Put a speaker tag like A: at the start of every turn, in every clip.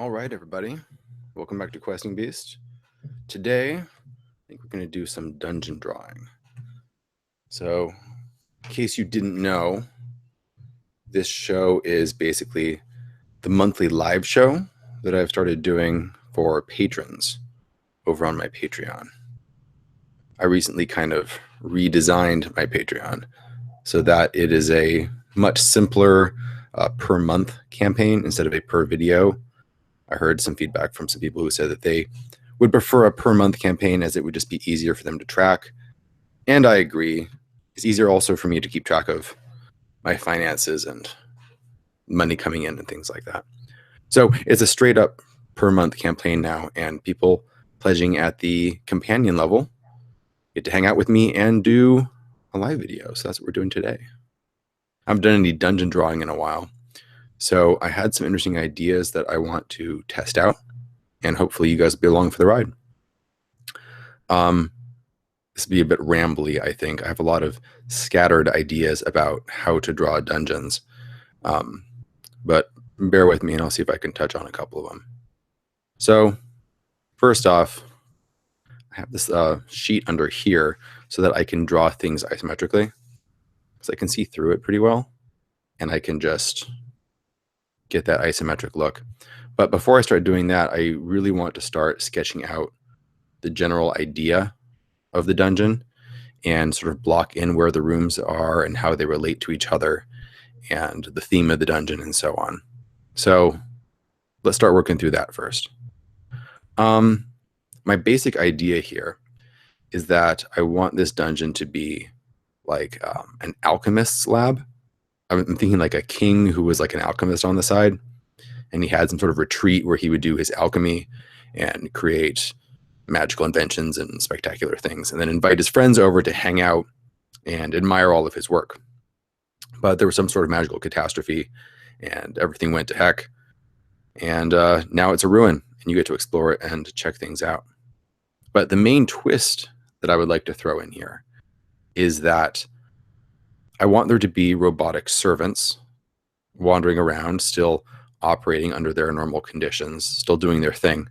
A: All right, everybody. Welcome back to Questing Beast. Today, I think we're going to do some dungeon drawing. So, in case you didn't know, this show is basically the monthly live show that I've started doing for patrons over on my Patreon. I recently kind of redesigned my Patreon so that it is a much simpler per month campaign instead of a per video. I heard some feedback from some people who said that they would prefer a per month campaign as it would just be easier for them to track. And I agree. It's easier also for me to keep track of my finances and money coming in and things like that. So it's a straight up per month campaign now, and people pledging at the companion level get to hang out with me and do a live video. So that's what we're doing today. I haven't done any dungeon drawing in a while. So I had some interesting ideas that I want to test out, and hopefully you guys will be along for the ride. This will be a bit rambly, I think. I have a lot of scattered ideas about how to draw dungeons, but bear with me and I'll see if I can touch on a couple of them. So first off, I have this sheet under here so that I can draw things isometrically, because I can see through it pretty well, and I can just get that isometric look. But before I start doing that, I really want to start sketching out the general idea of the dungeon and sort of block in where the rooms are and how they relate to each other and the theme of the dungeon and so on. So let's start working through that first. My basic idea here is that I want this dungeon to be like an alchemist's lab. I'm thinking like a king who was like an alchemist on the side, and he had some sort of retreat where he would do his alchemy and create magical inventions and spectacular things, and then invite his friends over to hang out and admire all of his work. But there was some sort of magical catastrophe, and everything went to heck, and now it's a ruin, and you get to explore it and check things out. But the main twist that I would like to throw in here is that I want there to be robotic servants wandering around, still operating under their normal conditions, still doing their thing,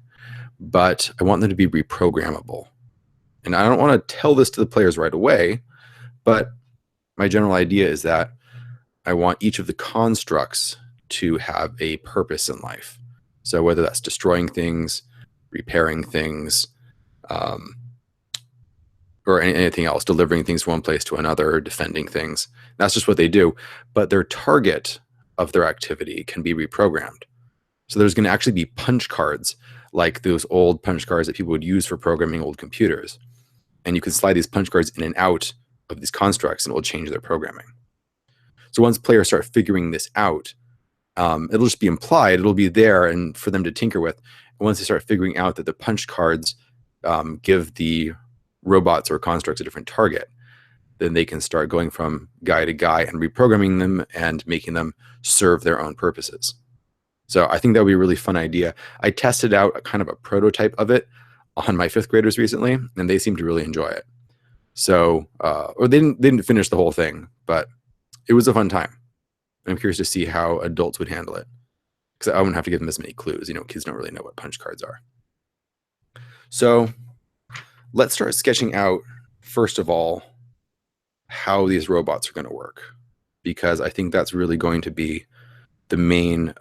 A: but I want them to be reprogrammable. And I don't want to tell this to the players right away, but my general idea is that I want each of the constructs to have a purpose in life. So whether that's destroying things, repairing things, or anything else, delivering things from one place to another, defending things, that's just what they do. But their target of their activity can be reprogrammed. So there's going to actually be punch cards, like those old punch cards that people would use for programming old computers. And you can slide these punch cards in and out of these constructs, and it will change their programming. So once players start figuring this out, it'll just be implied, it'll be there and for them to tinker with. And once they start figuring out that the punch cards give the robots or constructs a different target, then they can start going from guy to guy and reprogramming them and making them serve their own purposes. So I think that would be a really fun idea. I tested out a kind of a prototype of it on my 5th graders recently, and they seemed to really enjoy it. So, or they didn't finish the whole thing, but it was a fun time. I'm curious to see how adults would handle it, because I wouldn't have to give them as many clues. You know, kids don't really know what punch cards are. So let's start sketching out, first of all, how these robots are going to work, because I think that's really going to be the main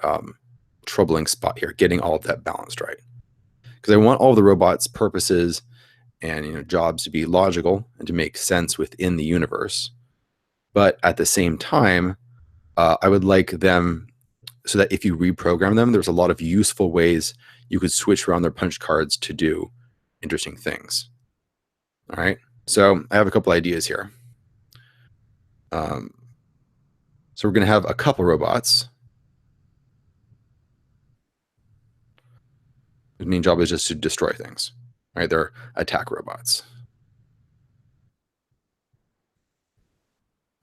A: troubling spot here, getting all of that balanced right. Because I want all of the robots' purposes and jobs to be logical and to make sense within the universe. But at the same time, I would like them so that if you reprogram them, there's a lot of useful ways you could switch around their punch cards to do interesting things. All right, so I have a couple ideas here. So we're going to have a couple robots. The main job is just to destroy things. Right? They're attack robots.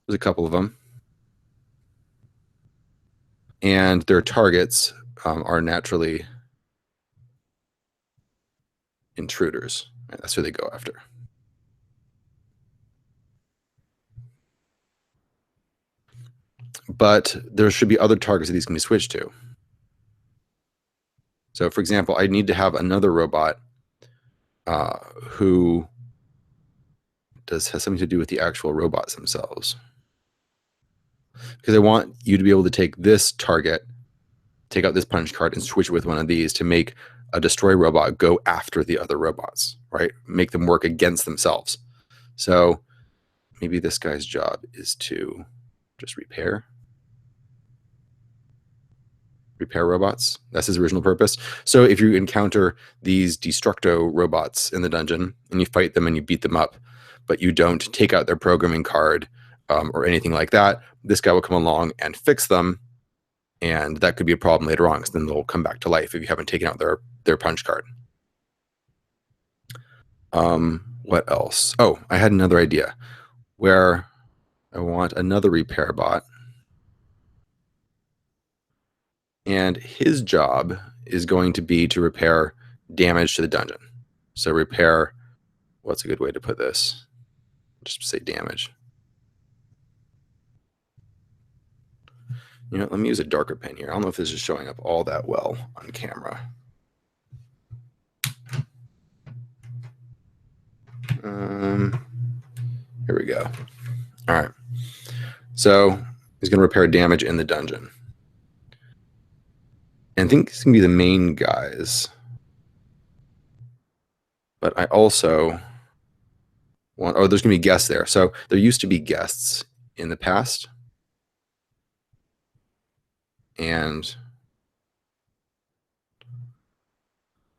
A: There's a couple of them. And their targets are naturally intruders. Right? That's who they go after. But there should be other targets that these can be switched to. So for example, I need to have another robot who has something to do with the actual robots themselves. Because I want you to be able to take this target, take out this punch card, and switch it with one of these to make a destroy robot go after the other robots, right? Make them work against themselves. So maybe this guy's job is to just repair robots. That's his original purpose. So if you encounter these destructo robots in the dungeon and you fight them and you beat them up, but you don't take out their programming card or anything like that, this guy will come along and fix them. And that could be a problem later on, because then they'll come back to life if you haven't taken out their punch card. What else? Oh, I had another idea where I want another repair bot. And his job is going to be to repair damage to the dungeon. So repair, what's a good way to put this? Just say damage. You know, let me use a darker pen here. I don't know if this is showing up all that well on camera. Here we go. All right. So he's going to repair damage in the dungeon. And I think these can be the main guys. But I also want, oh, there's going to be guests there. So there used to be guests in the past. And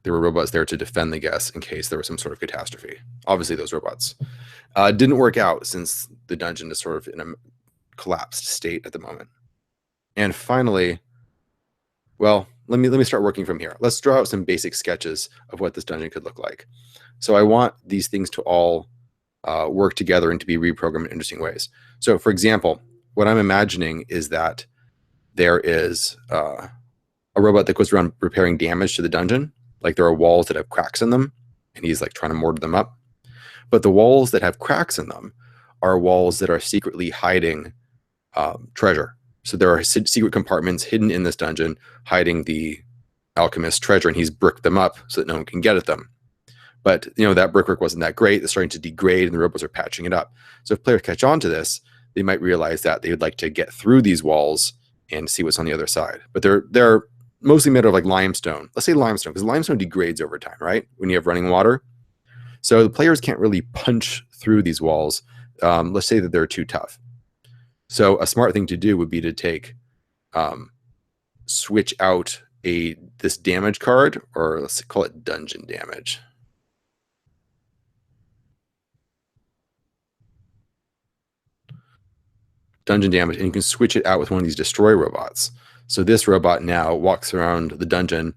A: there were robots there to defend the guests in case there was some sort of catastrophe. Obviously, those robots didn't work out, since the dungeon is sort of in a collapsed state at the moment. And finally, well, let me start working from here. Let's draw out some basic sketches of what this dungeon could look like. So I want these things to all work together and to be reprogrammed in interesting ways. So for example, what I'm imagining is that there is a robot that goes around repairing damage to the dungeon. Like there are walls that have cracks in them, and he's like trying to mortar them up. But the walls that have cracks in them are walls that are secretly hiding treasure. So there are secret compartments hidden in this dungeon hiding the alchemist's treasure, and he's bricked them up so that no one can get at them. But you know, that brickwork wasn't that great. It's starting to degrade, and the robots are patching it up. So if players catch on to this, they might realize that they would like to get through these walls and see what's on the other side. But they're mostly made of like limestone. Let's say limestone, because limestone degrades over time, right? When you have running water. So the players can't really punch through these walls. Let's say that they're too tough. So a smart thing to do would be to take, switch out this damage card, or let's call it dungeon damage. Dungeon damage, and you can switch it out with one of these destroy robots. So this robot now walks around the dungeon,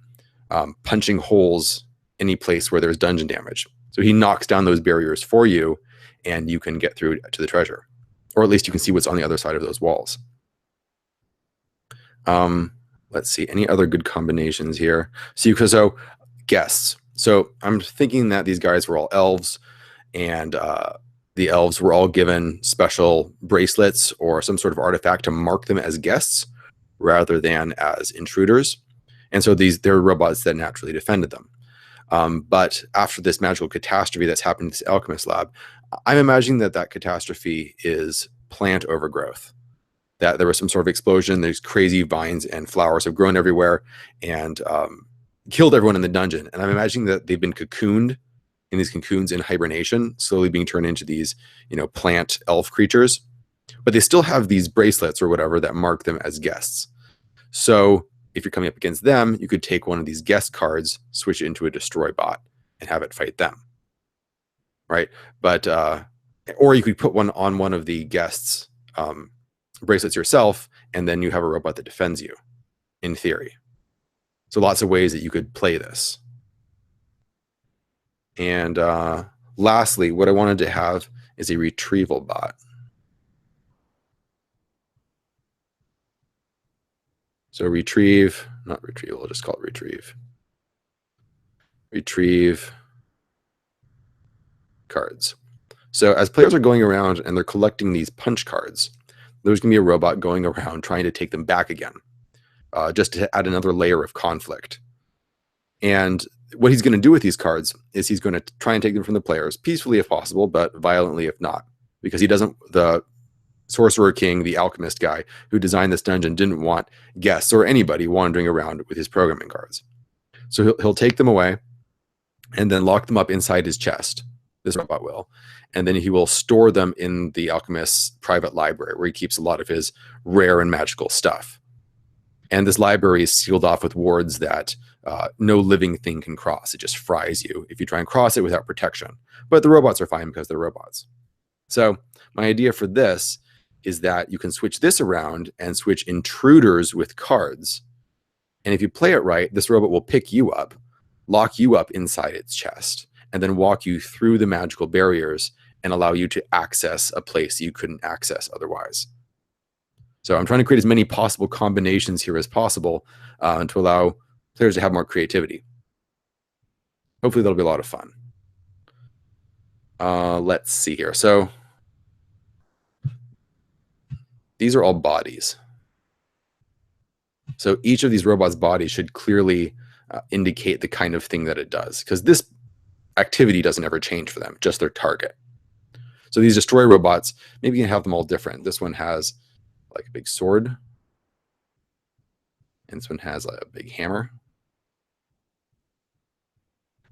A: punching holes any place where there's dungeon damage. So he knocks down those barriers for you, and you can get through to the treasure. Or at least you can see what's on the other side of those walls. Let's see, any other good combinations here? So guests. So I'm thinking that these guys were all elves, and the elves were all given special bracelets or some sort of artifact to mark them as guests rather than as intruders. And so they're robots that naturally defended them. But after this magical catastrophe that's happened in this alchemist lab, I'm imagining that catastrophe is plant overgrowth. That there was some sort of explosion, there's crazy vines and flowers have grown everywhere and killed everyone in the dungeon. And I'm imagining that they've been cocooned in these cocoons in hibernation, slowly being turned into these, plant elf creatures. But they still have these bracelets or whatever that mark them as guests. So if you're coming up against them, you could take one of these guest cards, switch it into a destroy bot, and have it fight them. Right? But or you could put one on one of the guests' bracelets yourself, and then you have a robot that defends you, in theory. So lots of ways that you could play this. And lastly, what I wanted to have is a retrieval bot. So retrieve, not retrieval, I'll just call it retrieve. Retrieve cards. So as players are going around and they're collecting these punch cards, there's going to be a robot going around trying to take them back again, just to add another layer of conflict. And what he's going to do with these cards is he's going to try and take them from the players peacefully if possible, but violently if not, because he doesn't. The Sorcerer King, the alchemist guy who designed this dungeon, didn't want guests or anybody wandering around with his programming cards. So he'll take them away and then lock them up inside his chest. This robot will. And then he will store them in the alchemist's private library where he keeps a lot of his rare and magical stuff. And this library is sealed off with wards that no living thing can cross. It just fries you if you try and cross it without protection. But the robots are fine because they're robots. So my idea for this is that you can switch this around and switch intruders with cards. And if you play it right, this robot will pick you up, lock you up inside its chest, and then walk you through the magical barriers and allow you to access a place you couldn't access otherwise. So I'm trying to create as many possible combinations here as possible to allow players to have more creativity. Hopefully that'll be a lot of fun. Let's see here. So these are all bodies. So each of these robots' bodies should clearly indicate the kind of thing that it does, because this activity doesn't ever change for them, just their target. So these destroy robots, maybe you can have them all different. This one has like a big sword, and this one has a big hammer.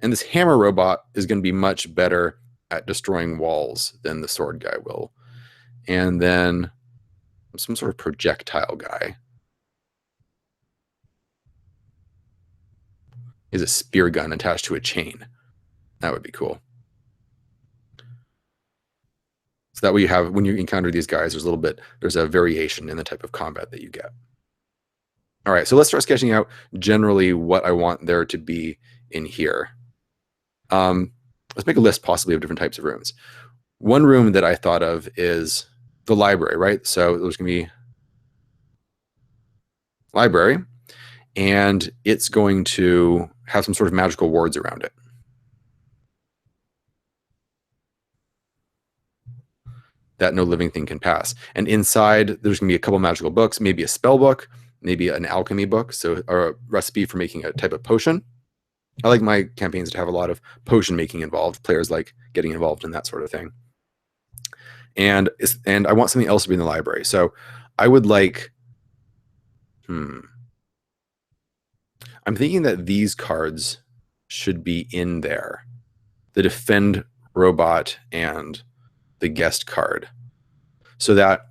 A: And this hammer robot is going to be much better at destroying walls than the sword guy will. And then some sort of projectile guy. Is a spear gun attached to a chain. That would be cool. So that way you have, when you encounter these guys, there's a variation in the type of combat that you get. All right, so let's start sketching out generally what I want there to be in here. Let's make a list possibly of different types of rooms. One room that I thought of is the library, right? So there's going to be library, and it's going to have some sort of magical wards around it. That no living thing can pass. And inside, there's going to be a couple magical books, maybe a spell book, maybe an alchemy book, so or a recipe for making a type of potion. I like my campaigns to have a lot of potion making involved. Players like getting involved in that sort of thing. And I want something else to be in the library. So I would like, I'm thinking that these cards should be in there. The defend robot and the guest card, so that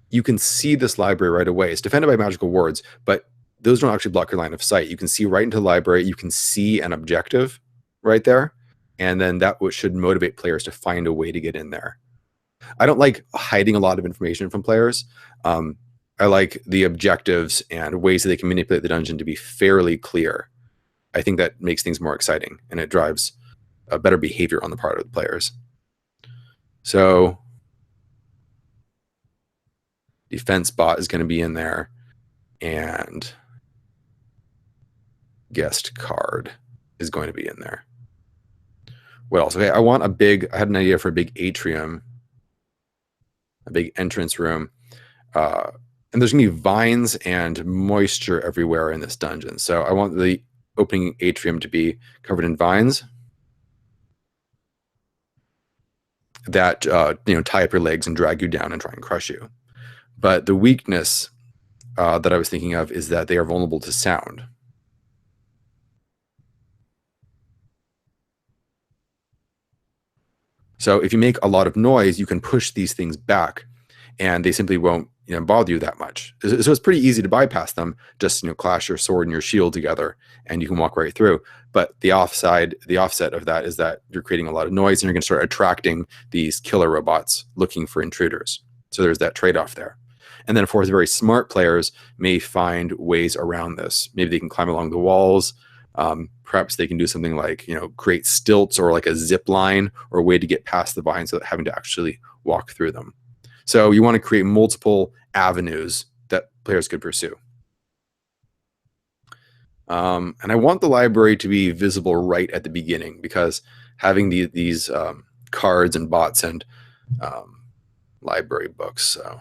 A: you can see this library right away. It's defended by magical wards, but those don't actually block your line of sight. You can see right into the library. You can see an objective right there, and then that should motivate players to find a way to get in there. I don't like hiding a lot of information from players. I like the objectives and ways that they can manipulate the dungeon to be fairly clear. I think that makes things more exciting, and it drives a better behavior on the part of the players. So defense bot is going to be in there, and guest card is going to be in there. What else? Okay, I had an idea for a big atrium, a big entrance room. And there's going to be vines and moisture everywhere in this dungeon. So I want the opening atrium to be covered in vines that tie up your legs and drag you down and try and crush you. But the weakness that I was thinking of is that they are vulnerable to sound. So if you make a lot of noise, you can push these things back, and they simply won't bother you that much. So it's pretty easy to bypass them. Just clash your sword and your shield together, and you can walk right through. But the offset of that is that you're creating a lot of noise, and you're going to start attracting these killer robots looking for intruders. So there's that trade-off there. And then, of course, very smart players may find ways around this. Maybe they can climb along the walls. Perhaps they can do something like create stilts or like a zip line or a way to get past the vines without having to actually walk through them. So you want to create multiple avenues that players could pursue. And I want the library to be visible right at the beginning, because having these cards and bots and library books. So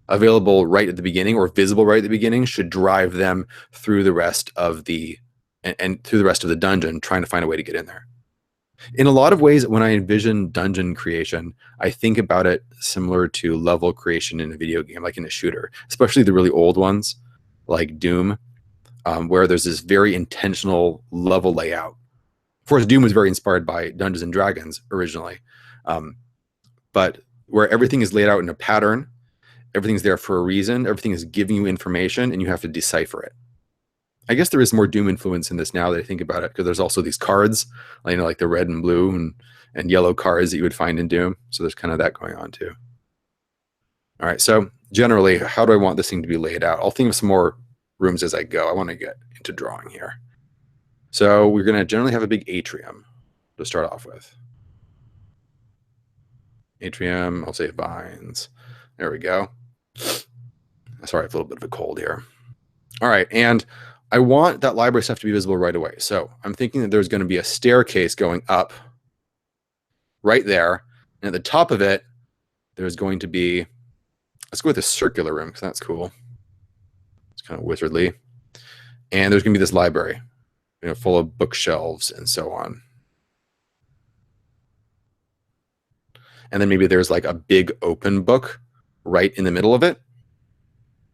A: available right at the beginning or visible right at the beginning should drive them through the rest of the and through the rest of the dungeon, trying to find a way to get in there. In a lot of ways, when I envision dungeon creation, I think about it similar to level creation in a video game, like in a shooter, especially the really old ones like Doom, where there's this very intentional level layout. Of course, Doom was very inspired by Dungeons and Dragons originally, but where everything is laid out in a pattern, everything's there for a reason, everything is giving you information, and you have to decipher it. I guess there is more Doom influence in this now that I think about it, because there's also these cards, like the red and blue and yellow cards that you would find in Doom. So there's kind of that going on too. All right, so generally, how do I want this thing to be laid out? I'll think of some more rooms as I go. I want to get into drawing here. So we're going to generally have a big atrium to start off with. Atrium, I'll say vines. There we go. Sorry, I have a little bit of a cold here. All right, and I want that library stuff to be visible right away. So I'm thinking that there's going to be a staircase going up right there. And at the top of it, there's going to be, let's go with a circular room because that's cool. It's kind of wizardly. And there's going to be this library, full of bookshelves and so on. And then maybe there's like a big open book right in the middle of it,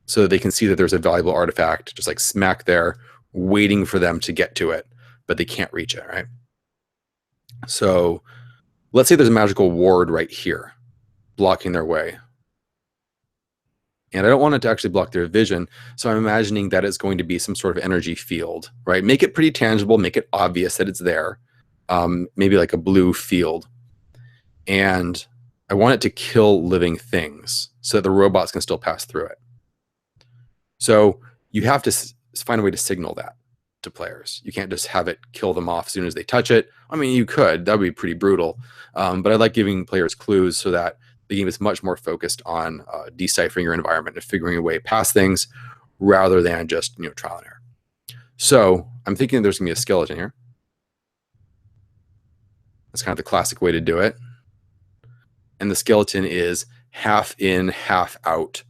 A: so that they can see that there's a valuable artifact just like smack there waiting for them to get to it, but they can't reach it, right? So let's say there's a magical ward right here blocking their way. And I don't want it to actually block their vision, so I'm imagining that it's going to be some sort of energy field, right? Make it pretty tangible, make it obvious that it's there, maybe like a blue field. And I want it to kill living things so that the robots can still pass through it. So you have to find a way to signal that to players. You can't just have it kill them off as soon as they touch it. I mean, you could. That would be pretty brutal. But I like giving players clues so that the game is much more focused on deciphering your environment and figuring a way past things rather than just trial and error. So I'm thinking there's going to be a skeleton here. That's kind of the classic way to do it. And the skeleton is half in, half out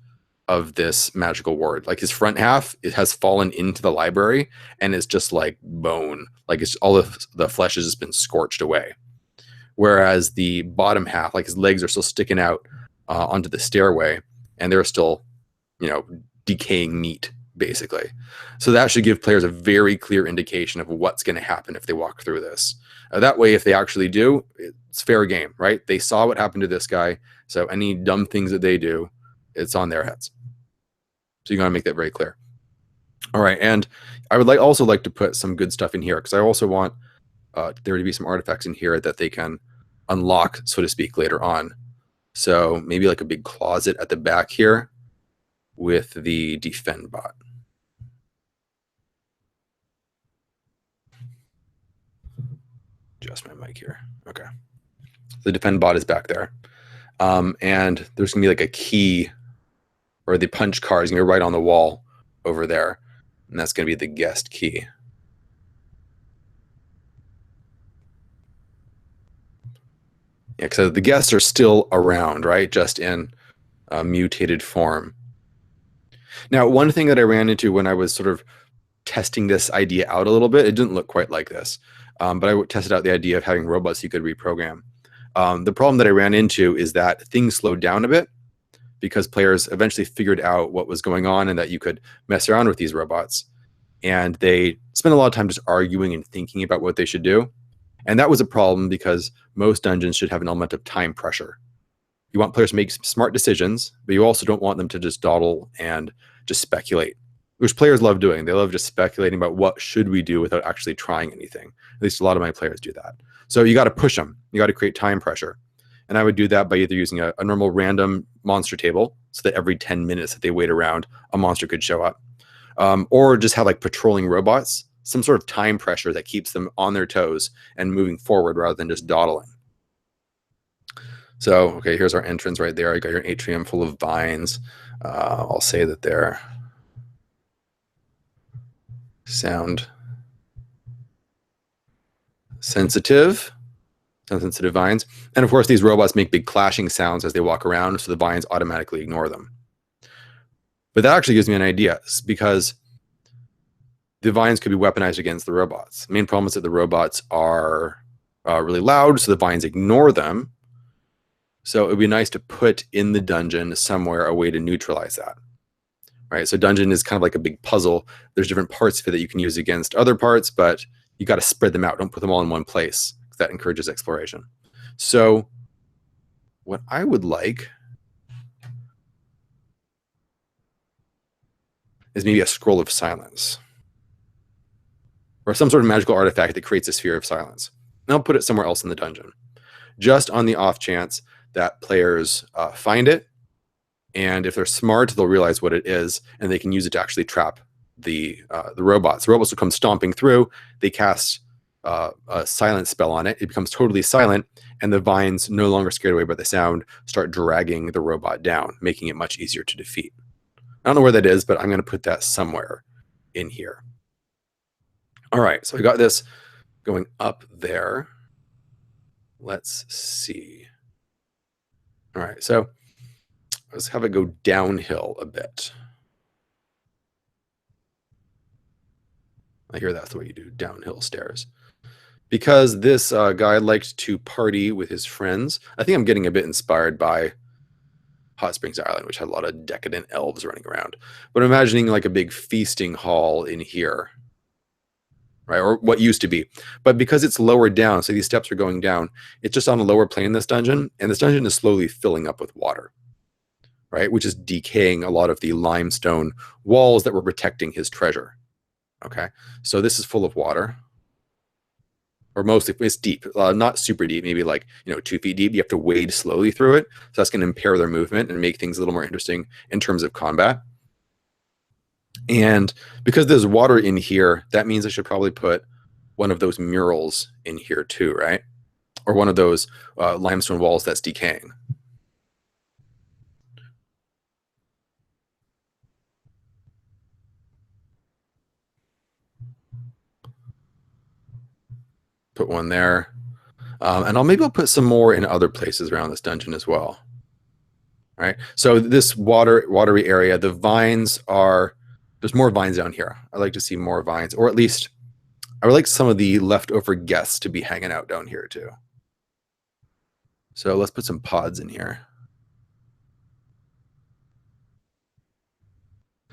A: of this magical ward. Like his front half, it has fallen into the library and it's just like bone. Like it's all of the flesh has just been scorched away. Whereas the bottom half, like his legs are still sticking out onto the stairway and they're still, decaying meat, basically. So that should give players a very clear indication of what's going to happen if they walk through this. That way, if they actually do, it's fair game, right? They saw what happened to this guy. So any dumb things that they do, it's on their heads. So you got to make that very clear. All right, and I would also like to put some good stuff in here because I also want there to be some artifacts in here that they can unlock, so to speak, later on. So maybe like a big closet at the back here with the defend bot. Adjust my mic here. Okay. The defend bot is back there. And there's going to be like a key, or the punch card is going to be right on the wall over there. And that's going to be the guest key. Yeah, because the guests are still around, right? Just in a mutated form. Now, one thing that I ran into when I was sort of testing this idea out a little bit, it didn't look quite like this. But I tested out the idea of having robots you could reprogram. The problem that I ran into is that things slowed down a bit because players eventually figured out what was going on and that you could mess around with these robots. And they spent a lot of time just arguing and thinking about what they should do. And that was a problem because most dungeons should have an element of time pressure. You want players to make smart decisions, but you also don't want them to just dawdle and just speculate, which players love doing. They love just speculating about what should we do without actually trying anything. At least a lot of my players do that. So you got to push them. You got to create time pressure. And I would do that by either using a normal random monster table so that every 10 minutes that they wait around, a monster could show up. Or just have like patrolling robots, some sort of time pressure that keeps them on their toes and moving forward rather than just dawdling. So, okay, here's our entrance right there. You got your atrium full of vines. I'll say that they're sound sensitive vines. And of course, these robots make big clashing sounds as they walk around, so the vines automatically ignore them. But that actually gives me an idea, because the vines could be weaponized against the robots. The main problem is that the robots are really loud, so the vines ignore them. So it would be nice to put in the dungeon somewhere a way to neutralize that. Right? So dungeon is kind of like a big puzzle. There's different parts of it that you can use against other parts, but you got to spread them out. Don't put them all in one place. That encourages exploration. So what I would like is maybe a scroll of silence, or some sort of magical artifact that creates a sphere of silence. And I'll put it somewhere else in the dungeon, just on the off chance that players find it. And if they're smart, they'll realize what it is, and they can use it to actually trap the robots. The robots will come stomping through. They cast a silence spell on it. It becomes totally silent, and the vines, no longer scared away by the sound, start dragging the robot down, making it much easier to defeat. I don't know where that is, but I'm going to put that somewhere in here. All right, so we got this going up there. Let's see. All right, so let's have it go downhill a bit. I hear that's the way you do downhill stairs. Because this guy liked to party with his friends. I think I'm getting a bit inspired by Hot Springs Island, which had a lot of decadent elves running around. But I'm imagining like a big feasting hall in here, right? Or what used to be. But because it's lower down, so these steps are going down, it's just on a lower plane in this dungeon, and this dungeon is slowly filling up with water, right? Which is decaying a lot of the limestone walls that were protecting his treasure. Okay, so this is full of water, or mostly it's deep, not super deep, maybe like 2 feet deep. You have to wade slowly through it, so that's going to impair their movement and make things a little more interesting in terms of combat. And because there's water in here, that means I should probably put one of those murals in here too, right? Or one of those limestone walls that's decaying. Put one there. And maybe I'll put some more in other places around this dungeon as well. All right. So this watery area, the vines are, there's more vines down here. I'd like to see more vines, or at least I would like some of the leftover guests to be hanging out down here too. So let's put some pods in here.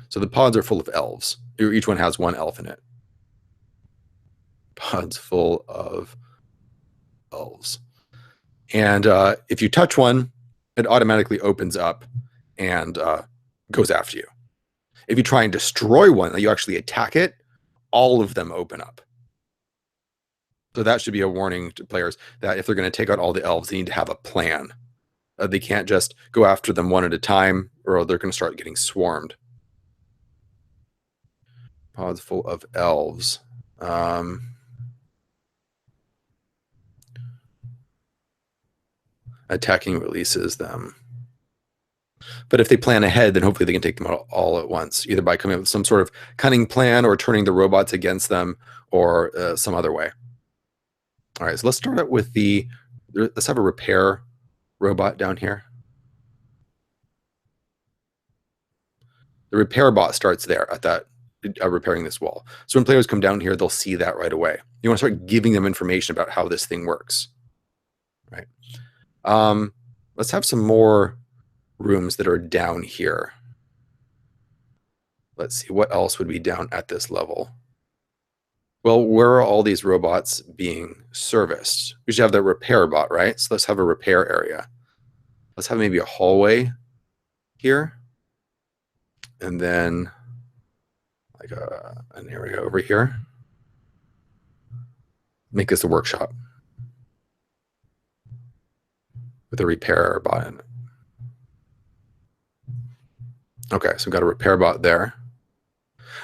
A: So the pods are full of elves. Each one has one elf in it. Pods full of elves. And if you touch one, it automatically opens up and goes after you. If you try and destroy one, you actually attack it, all of them open up. So that should be a warning to players that if they're going to take out all the elves, they need to have a plan. They can't just go after them one at a time, or they're going to start getting swarmed. Pods full of elves. Attacking releases them. But if they plan ahead, then hopefully they can take them out all at once, either by coming up with some sort of cunning plan or turning the robots against them, or some other way. All right, so let's start out with let's have a repair robot down here. The repair bot starts there at that, repairing this wall. So when players come down here, they'll see that right away. You want to start giving them information about how this thing works, right? Let's have some more rooms that are down here. Let's see, what else would be down at this level? Well, where are all these robots being serviced? We should have the repair bot, right? So let's have a repair area. Let's have maybe a hallway here. And then like an area over here. Make this a workshop with a repair bot in it. Okay, so we've got a repair bot there.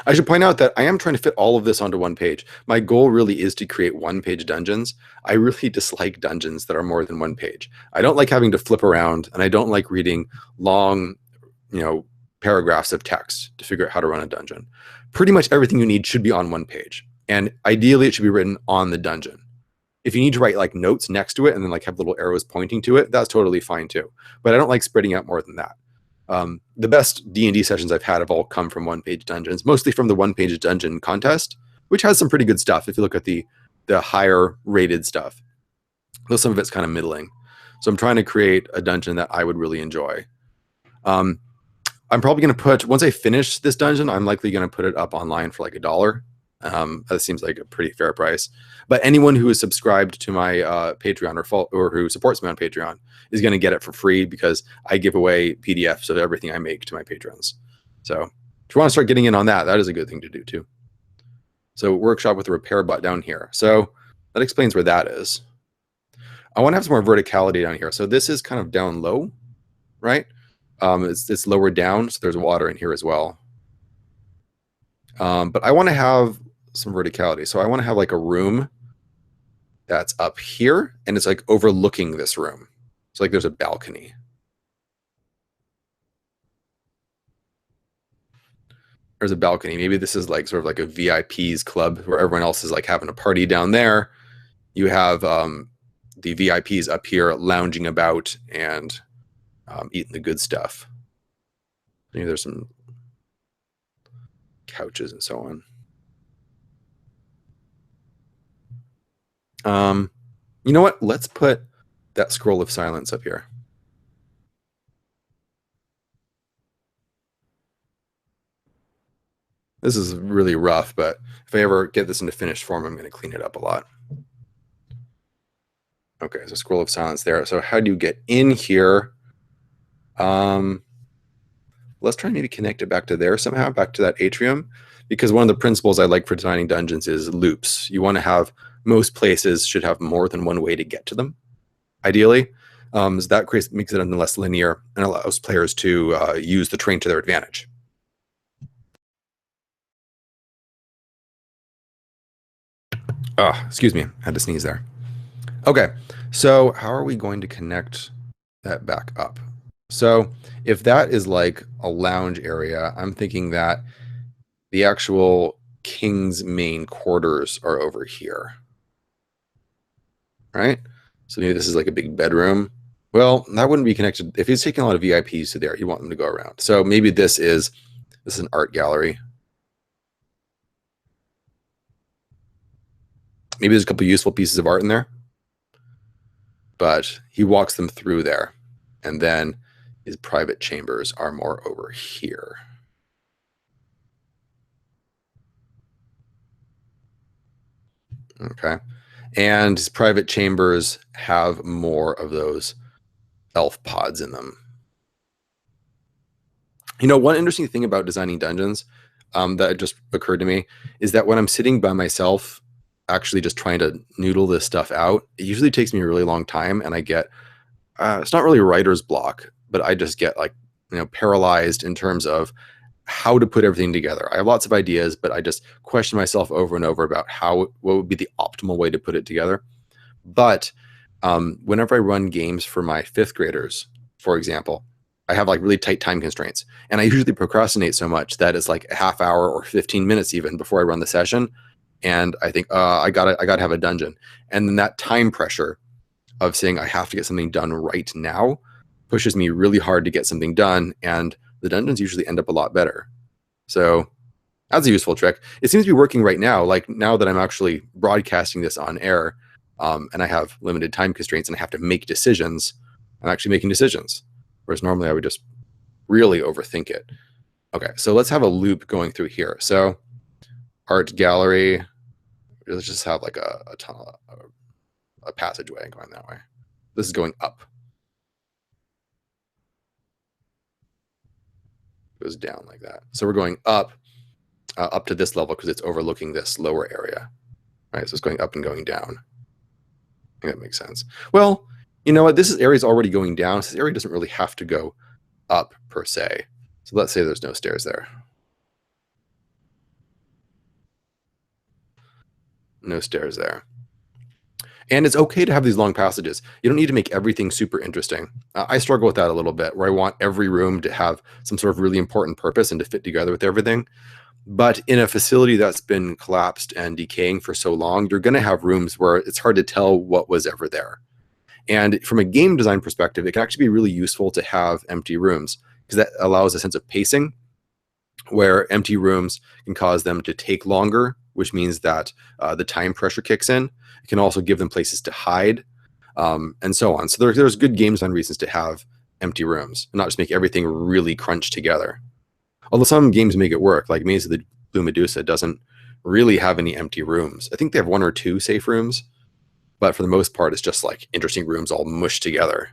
A: I should point out that I am trying to fit all of this onto one page. My goal really is to create one-page dungeons. I really dislike dungeons that are more than one page. I don't like having to flip around, and I don't like reading long, paragraphs of text to figure out how to run a dungeon. Pretty much everything you need should be on one page, and ideally it should be written on the dungeon. If you need to write like notes next to it and then like have little arrows pointing to it, that's totally fine too. But I don't like spreading out more than that. The best D&D sessions I've had have all come from one-page dungeons, mostly from the one-page dungeon contest, which has some pretty good stuff if you look at the higher rated stuff. Though some of it's kind of middling. So I'm trying to create a dungeon that I would really enjoy. I'm probably going to put, once I finish this dungeon, I'm likely going to put it up online for like $1. That seems like a pretty fair price. But anyone who is subscribed to my Patreon or who supports me on Patreon is going to get it for free because I give away PDFs of everything I make to my patrons. So if you want to start getting in on that, that is a good thing to do too. So workshop with a repair bot down here. So that explains where that is. I want to have some more verticality down here. So this is kind of down low, right? It's lower down, so there's water in here as well. But I want to have some verticality. So I want to have like a room that's up here, and it's like overlooking this room. So like there's a balcony. There's a balcony. Maybe this is like sort of like a VIPs club where everyone else is like having a party down there. You have the VIPs up here lounging about and eating the good stuff. Maybe there's some couches and so on. You know what? Let's put that scroll of silence up here. This is really rough, but if I ever get this into finished form, I'm going to clean it up a lot. Okay, so scroll of silence there. So how do you get in here? Let's try and maybe connect it back to there somehow, back to that atrium, because one of the principles I like for designing dungeons is loops. You want to have, most places should have more than one way to get to them, ideally. So that makes it less linear and allows players to use the terrain to their advantage. Excuse me, I had to sneeze there. Okay, so how are we going to connect that back up? So if that is like a lounge area, I'm thinking that the actual king's main quarters are over here, right? So maybe this is like a big bedroom. Well, that wouldn't be connected. If he's taking a lot of VIPs to there, you want them to go around. So maybe this is an art gallery. Maybe there's a couple useful pieces of art in there, but he walks them through there, and then his private chambers are more over here. Okay. And his private chambers have more of those elf pods in them. You know, one interesting thing about designing dungeons that just occurred to me is that when I'm sitting by myself, actually just trying to noodle this stuff out, it usually takes me a really long time, and I get, it's not really writer's block, but I just get like, paralyzed in terms of how to put everything together. I have lots of ideas, but I just question myself over and over about what would be the optimal way to put it together. But whenever I run games for my 5th graders, for example, I have like really tight time constraints, and I usually procrastinate so much that it's like a half hour or 15 minutes even before I run the session. And I think I gotta have a dungeon, and then that time pressure of saying I have to get something done right now pushes me really hard to get something done, and the dungeons usually end up a lot better. So that's a useful trick. It seems to be working right now. Like now that I'm actually broadcasting this on air, and I have limited time constraints and I have to make decisions, I'm actually making decisions. Whereas normally I would just really overthink it. Okay, so let's have a loop going through here. So art gallery, let's just have like a tunnel, a passageway going that way. This is going up. Goes down like that. So we're going up to this level because it's overlooking this lower area. Right, so it's going up and going down. I think that makes sense. Well, you know what? This area is already going down. So this area doesn't really have to go up per se. So let's say there's no stairs there. No stairs there. And it's okay to have these long passages. You don't need to make everything super interesting. I struggle with that a little bit, where I want every room to have some sort of really important purpose and to fit together with everything. But in a facility that's been collapsed and decaying for so long, you're going to have rooms where it's hard to tell what was ever there. And from a game design perspective, it can actually be really useful to have empty rooms. because that allows a sense of pacing, where empty rooms can cause them to take longer, which means that the time pressure kicks in. It can also give them places to hide, and so on. So there's good game design reasons to have empty rooms and not just make everything really crunched together. Although some games make it work, like Maze of the Blue Medusa doesn't really have any empty rooms. I think they have 1 or 2 safe rooms, but for the most part, it's just like interesting rooms all mushed together.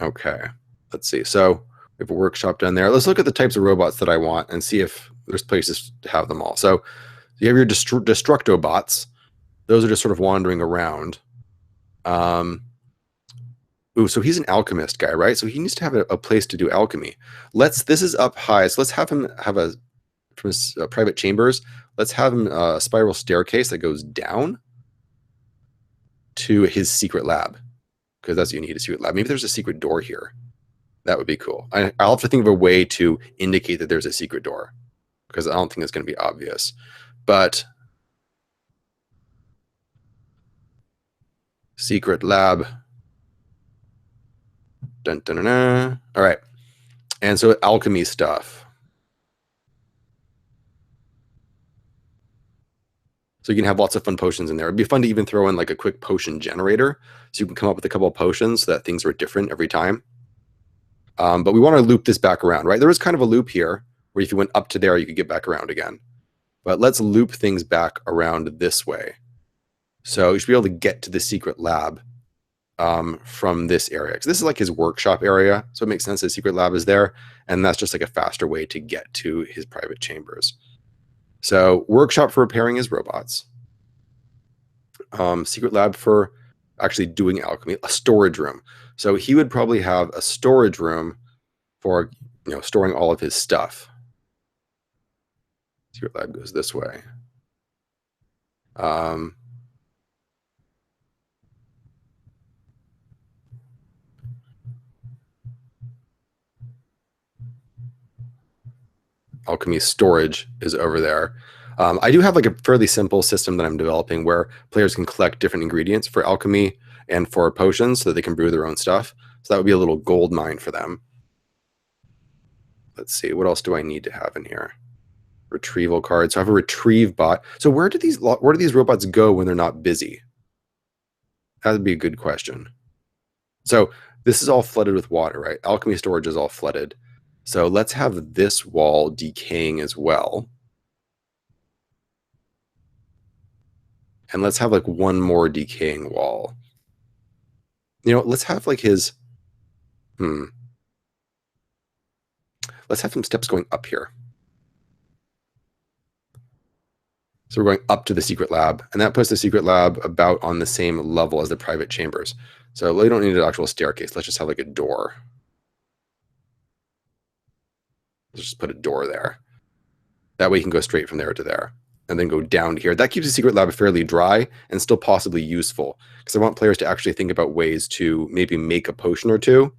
A: Okay, let's see. So we have a workshop down there. Let's look at the types of robots that I want and see if there's places to have them all. So you have your Destructo bots. Those are just sort of wandering around. Ooh, so he's an alchemist guy, right? So he needs to have a place to do alchemy. This is up high, so let's have him have from his private chambers, let's have him a spiral staircase that goes down to his secret lab, because that's what you need, a secret lab. Maybe there's a secret door here. That would be cool. I'll have to think of a way to indicate that there's a secret door, because I don't think it's going to be obvious. But secret lab. Dun, dun, dun, dun. All right. And so alchemy stuff. So you can have lots of fun potions in there. It'd be fun to even throw in like a quick potion generator, so you can come up with a couple of potions so that things are different every time. But we want to loop this back around, right? There is kind of a loop here where if you went up to there, you could get back around again. But let's loop things back around this way. So you should be able to get to the secret lab from this area. Because this is like his workshop area, so it makes sense the secret lab is there. And that's just like a faster way to get to his private chambers. So workshop for repairing his robots. Secret lab for actually doing alchemy. A storage room. So he would probably have a storage room for storing all of his stuff. Secret lab goes this way. Alchemy storage is over there. I do have like a fairly simple system that I'm developing where players can collect different ingredients for alchemy and for potions so that they can brew their own stuff. So that would be a little gold mine for them. Let's see, what else do I need to have in here? Retrieval card. So I have a retrieve bot. So where do these robots go when they're not busy? That would be a good question. So this is all flooded with water, right? Alchemy storage is all flooded. So let's have this wall decaying as well. And let's have like one more decaying wall. Let's have like his, let's have some steps going up here. So we're going up to the secret lab, and that puts the secret lab about on the same level as the private chambers. So we don't need an actual staircase. Let's just have like a door. Let's just put a door there. That way you can go straight from there to there and then go down here. That keeps the secret lab fairly dry and still possibly useful, because I want players to actually think about ways to maybe make a potion or two.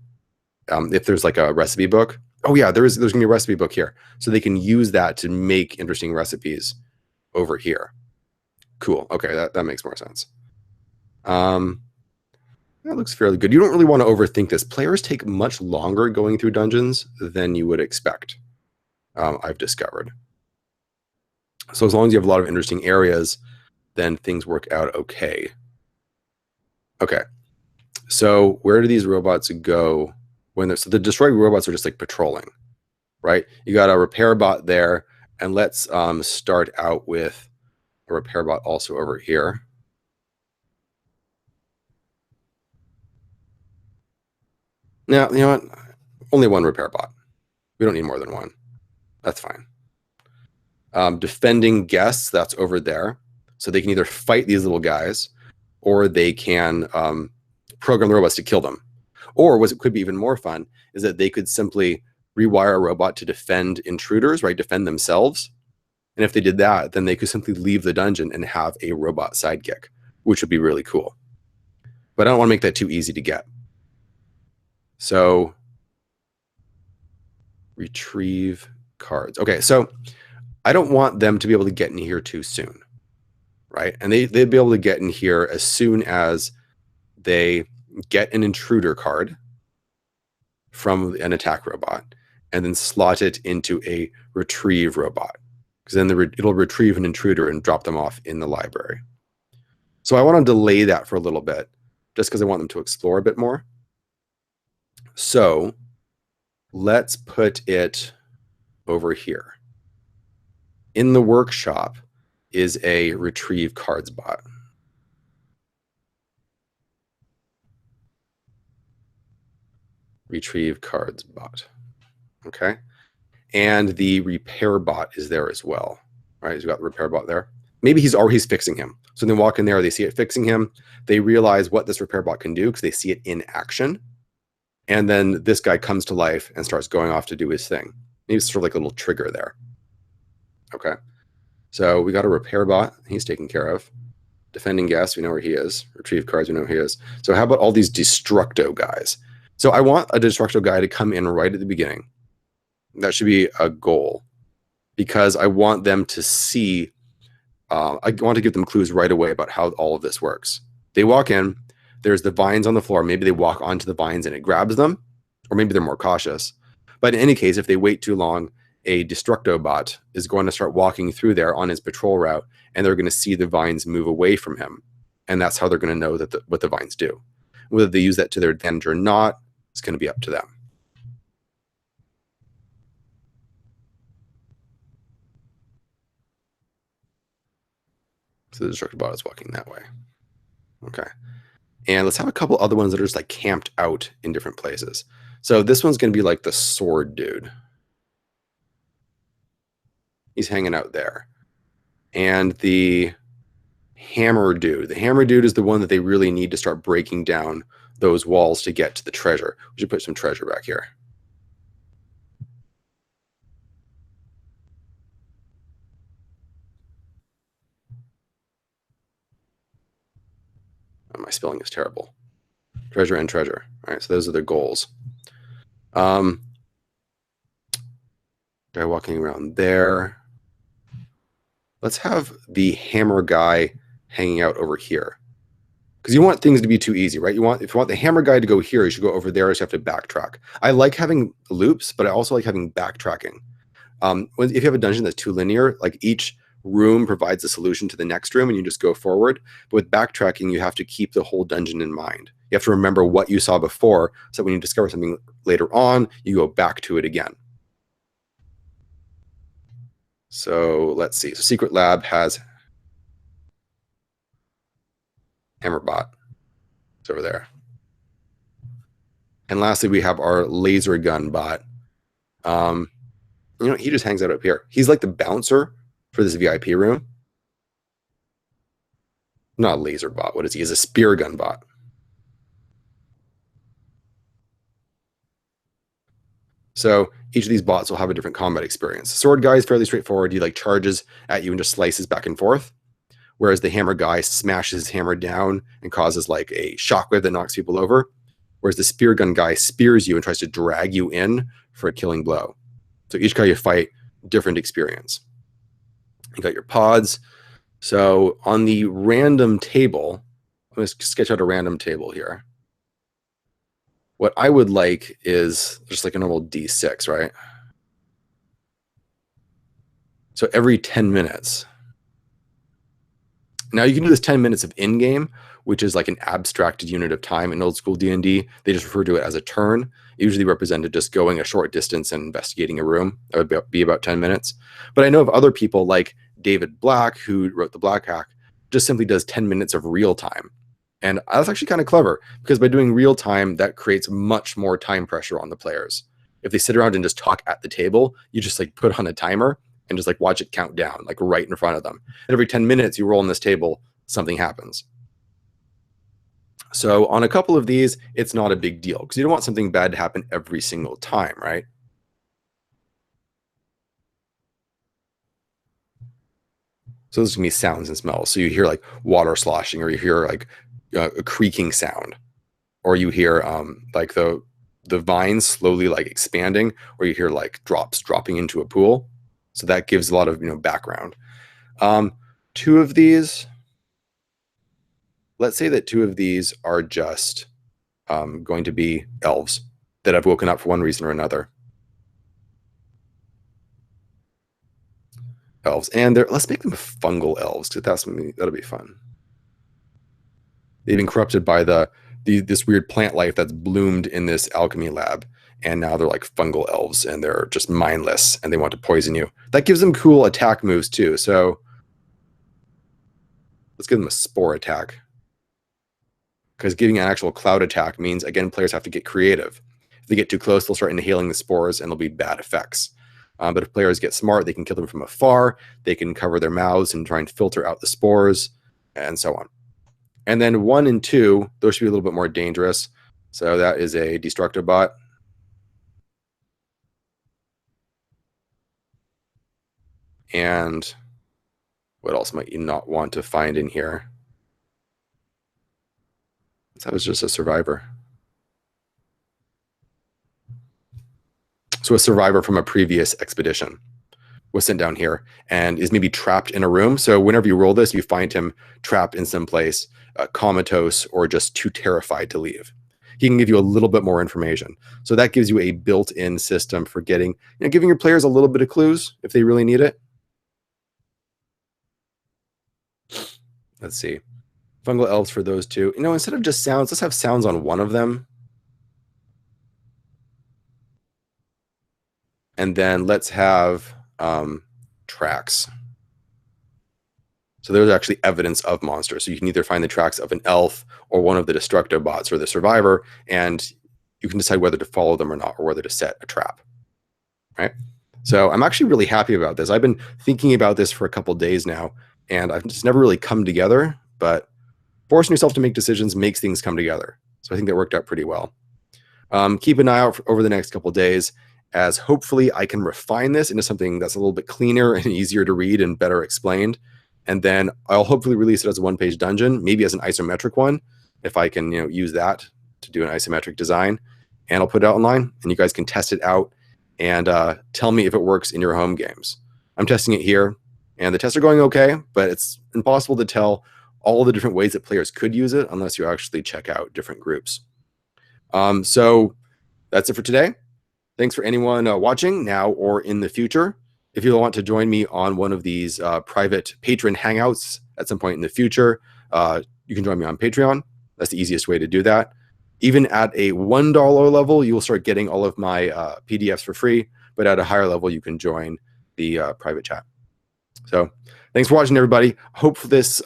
A: If there's like a recipe book. Oh yeah, there's going to be a recipe book here. So they can use that to make interesting recipes over here. Cool. Okay, that makes more sense. That looks fairly good. You don't really want to overthink this. Players take much longer going through dungeons than you would expect, I've discovered. So as long as you have a lot of interesting areas, then things work out okay. Okay. So where do these robots go when they're... So the destroyed robots are just like patrolling, right? You got a repair bot there, and let's start out with a repair bot also over here. Now, you know what? Only one repair bot. We don't need more than one. That's fine. Defending guests, that's over there. So they can either fight these little guys, or they can program the robots to kill them. Or what could be even more fun is that they could simply rewire a robot to defend intruders, right? Defend themselves. And if they did that, then they could simply leave the dungeon and have a robot sidekick, which would be really cool. But I don't want to make that too easy to get. So retrieve cards. Okay, so I don't want them to be able to get in here too soon, right? And they'd be able to get in here as soon as they get an intruder card. from an attack robot and then slot it into a retrieve robot, because then it'll retrieve an intruder and drop them off in the library. So I want to delay that for a little bit just because I want them to explore a bit more. So let's put it over here. In the workshop is a retrieve cards bot. Retrieve cards bot. Okay. And the repair bot is there as well. Right. He's got the repair bot there. Maybe he's fixing him. So they walk in there, they see it fixing him. They realize what this repair bot can do because they see it in action. And then this guy comes to life and starts going off to do his thing. Maybe it's sort of like a little trigger there. Okay. So we got a repair bot. He's taken care of. Defending guest, we know where he is. Retrieve cards, we know where he is. So how about all these destructo guys? So I want a destructo guy to come in right at the beginning. That should be a goal, because I want them to see, I want to give them clues right away about how all of this works. They walk in, there's the vines on the floor. Maybe they walk onto the vines and it grabs them, or maybe they're more cautious. But in any case, if they wait too long, a destructo bot is going to start walking through there on his patrol route, and they're going to see the vines move away from him. And that's how they're going to know that what the vines do. Whether they use that to their advantage or not, it's going to be up to them. So the destructo bot is walking that way. Okay. And let's have a couple other ones that are just like camped out in different places. So this one's going to be like the sword dude. He's hanging out there. And the hammer dude. The hammer dude is the one that they really need to start breaking down those walls to get to the treasure. We should put some treasure back here. Oh, my spelling is terrible. Treasure and treasure. All right, so those are the goals. Guy walking around there. Let's have the hammer guy hanging out over here, because you want things to be too easy, right? If you want the hammer guy to go here, you should go over there. You have to backtrack. I like having loops, but I also like having backtracking. If you have a dungeon that's too linear, like each room provides a solution to the next room and you just go forward. But with backtracking, you have to keep the whole dungeon in mind. You have to remember what you saw before, so when you discover something later on, you go back to it again. So let's see. So Secret Lab has Hammerbot. It's over there. And lastly, we have our laser gun bot. He just hangs out up here. He's like the bouncer for this VIP room. Not a laser bot. What is he? He's a spear gun bot. So each of these bots will have a different combat experience. Sword guy is fairly straightforward. He like charges at you and just slices back and forth. Whereas the hammer guy smashes his hammer down and causes like a shockwave that knocks people over. Whereas the spear gun guy spears you and tries to drag you in for a killing blow. So each guy you fight, different experience. You got your pods. So on the random table, I'm going to sketch out a random table here. What I would like is just like a normal D6, right? So every 10 minutes. Now you can do this 10 minutes of in-game, which is like an abstracted unit of time. In old school D&D, they just refer to it as a turn. It usually represented just going a short distance and investigating a room. That would be about 10 minutes. But I know of other people like David Black, who wrote the Black Hack, just simply does 10 minutes of real time. And that's actually kind of clever, because by doing real time, that creates much more time pressure on the players. If they sit around and just talk at the table, you just like put on a timer and just like watch it count down, like right in front of them. And every 10 minutes you roll on this table, something happens. So on a couple of these, it's not a big deal, because you don't want something bad to happen every single time, right? So this is gonna be sounds and smells. So you hear like water sloshing, or you hear like a creaking sound, or you hear like the vines slowly like expanding, or you hear like drops dropping into a pool. So that gives a lot of background. Two of these, let's say that two of these are just going to be elves that have woken up for one reason or another. Elves, and let's make them fungal elves, because that'll be fun. They've been corrupted by this weird plant life that's bloomed in this alchemy lab, and now they're like fungal elves, and they're just mindless, and they want to poison you. That gives them cool attack moves too. So let's give them a spore attack, because giving an actual cloud attack means, again, players have to get creative. If they get too close, they'll start inhaling the spores, and there'll be bad effects. But if players get smart, they can kill them from afar. They can cover their mouths and try and filter out the spores, and so on. And then 1 and 2, those should be a little bit more dangerous. So that is a destructive bot. And what else might you not want to find in here? That was just a survivor. So a survivor from a previous expedition was sent down here and is maybe trapped in a room. So whenever you roll this, you find him trapped in some place, comatose, or just too terrified to leave. He can give you a little bit more information. So that gives you a built-in system for giving your players a little bit of clues if they really need it. Let's see. Fungal elves for those two. Instead of just sounds, let's have sounds on one of them. And then let's have tracks. So there's actually evidence of monsters. So you can either find the tracks of an elf or one of the destructo bots or the survivor, and you can decide whether to follow them or not, or whether to set a trap, right? So I'm actually really happy about this. I've been thinking about this for a couple days now, and I've just never really come together, but forcing yourself to make decisions makes things come together. So I think that worked out pretty well. Keep an eye out over the next couple days, as hopefully I can refine this into something that's a little bit cleaner and easier to read and better explained. And then I'll hopefully release it as a one-page dungeon, maybe as an isometric one, if I can use that to do an isometric design. And I'll put it out online, and you guys can test it out and tell me if it works in your home games. I'm testing it here, and the tests are going okay, but it's impossible to tell all the different ways that players could use it unless you actually check out different groups. So that's it for today. Thanks for anyone watching now or in the future. If you want to join me on one of these private patron hangouts at some point in the future, you can join me on Patreon. That's the easiest way to do that. Even at a $1 level, you will start getting all of my PDFs for free, but at a higher level, you can join the private chat. So thanks for watching, everybody. Hope this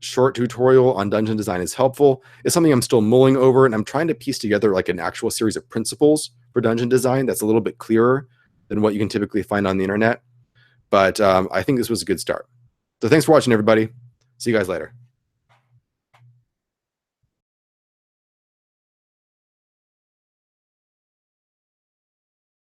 A: short tutorial on dungeon design is helpful. It's something I'm still mulling over, and I'm trying to piece together like an actual series of principles for dungeon design that's a little bit clearer than what you can typically find on the internet. But I think this was a good start. So thanks for watching, everybody. See you guys later.